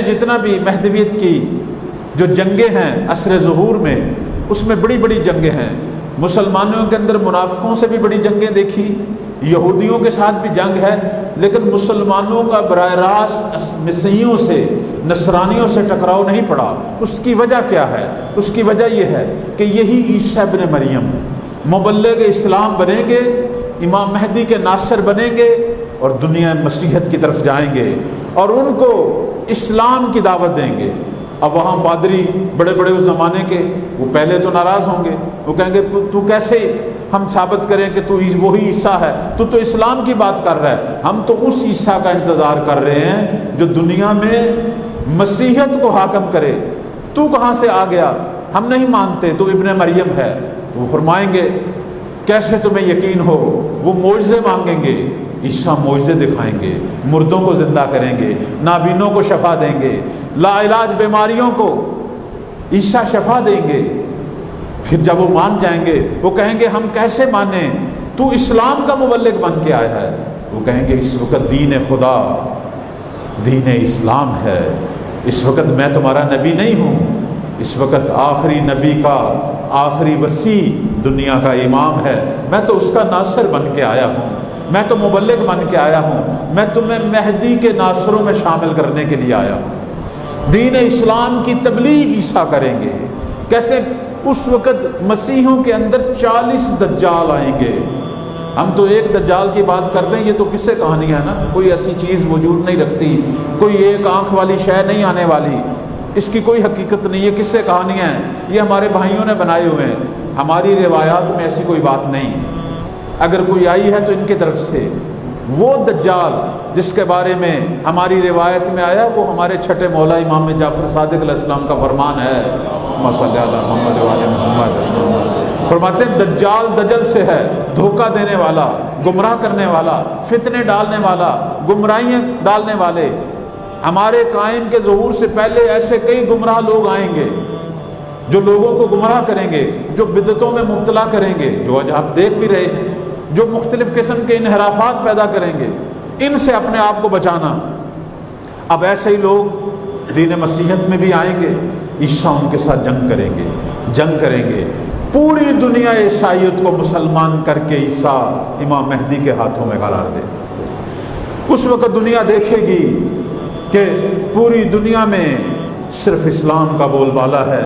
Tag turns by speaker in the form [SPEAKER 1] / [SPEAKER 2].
[SPEAKER 1] جتنا بھی مہدویت کی جو جنگیں ہیں عصر ظہور میں، اس میں بڑی بڑی جنگیں ہیں۔ مسلمانوں کے اندر منافقوں سے بھی بڑی جنگیں دیکھی، یہودیوں کے ساتھ بھی جنگ ہے، لیکن مسلمانوں کا براہ راست مسیحیوں سے، نصرانیوں سے ٹکراؤ نہیں پڑا۔ اس کی وجہ کیا ہے؟ اس کی وجہ یہ ہے کہ یہی عیسیٰ ابن مریم مبلغ اسلام بنیں گے، امام مہدی کے ناصر بنیں گے اور دنیا مسیحیت کی طرف جائیں گے اور ان کو اسلام کی دعوت دیں گے۔ اب وہاں پادری بڑے بڑے اس زمانے کے، وہ پہلے تو ناراض ہوں گے، وہ کہیں گے تو کیسے ہم ثابت کریں کہ تو وہی عیسیٰ ہے، تو اسلام کی بات کر رہا ہے۔ ہم تو اس عیسیٰ کا انتظار کر رہے ہیں جو دنیا میں مسیحیت کو حاکم کرے۔ تو کہاں سے آ گیا؟ ہم نہیں مانتے، تو ابن مریم ہے۔ وہ فرمائیں گے کیسے تمہیں یقین ہو؟ وہ معجزے مانگیں گے، عیسیٰ معجزے دکھائیں گے، مردوں کو زندہ کریں گے، نابینوں کو شفا دیں گے، لا علاج بیماریوں کو عیسیٰ شفا دیں گے۔ پھر جب وہ مان جائیں گے، وہ کہیں گے ہم کیسے مانیں؟ تو اسلام کا مبلغ بن کے آیا ہے۔ وہ کہیں گے اس وقت دین خدا دین اسلام ہے، اس وقت میں تمہارا نبی نہیں ہوں، اس وقت آخری نبی کا آخری وسیع دنیا کا امام ہے، میں تو اس کا ناصر بن کے آیا ہوں، میں تو مبلغ بن کے آیا ہوں، میں تمہیں مہدی کے ناصروں میں شامل کرنے کے لیے آیا ہوں۔ دین اسلام کی تبلیغ عیسیٰ کریں گے۔ کہتے ہیں اس وقت مسیحوں کے اندر 40 دجال آئیں گے۔ ہم تو ایک دجال کی بات کرتے ہیں، یہ تو قصے کہانیاں ہیں نا، کوئی ایسی چیز وجود نہیں رکھتی، کوئی ایک آنکھ والی شے نہیں آنے والی، اس کی کوئی حقیقت نہیں، یہ قصے کہانیاں ہیں، یہ ہمارے بھائیوں نے بنائے ہوئے ہیں، ہماری روایات میں ایسی کوئی بات نہیں۔ اگر کوئی آئی ہے تو ان کی طرف سے۔ وہ دجال جس کے بارے میں ہماری روایت میں آیا، وہ ہمارے چھٹے مولا امام جعفر صادق علیہ السلام کا فرمان ہے، صلی اللہ محمد وعلی محمد، فرماتے ہیں دجال دجل سے ہے، دھوکہ دینے والا، گمراہ کرنے والا، فتنے ڈالنے والا، گمراہیاں ڈالنے والے۔ ہمارے قائم کے ظہور سے پہلے ایسے کئی گمراہ لوگ آئیں گے جو لوگوں کو گمراہ کریں گے، جو بدعتوں میں مبتلا کریں گے، جو آج آپ دیکھ بھی رہے ہیں، جو مختلف قسم کے انحرافات پیدا کریں گے۔ ان سے اپنے آپ کو بچانا۔ اب ایسے ہی لوگ دین مسیحیت میں بھی آئیں گے، عیسیٰ ان کے ساتھ جنگ کریں گے، پوری دنیا عیسائیت کو مسلمان کر کے عیسیٰ امام مہدی کے ہاتھوں میں قرار دے۔ اس وقت دنیا دیکھے گی کہ پوری دنیا میں صرف اسلام کا بول بالا ہے۔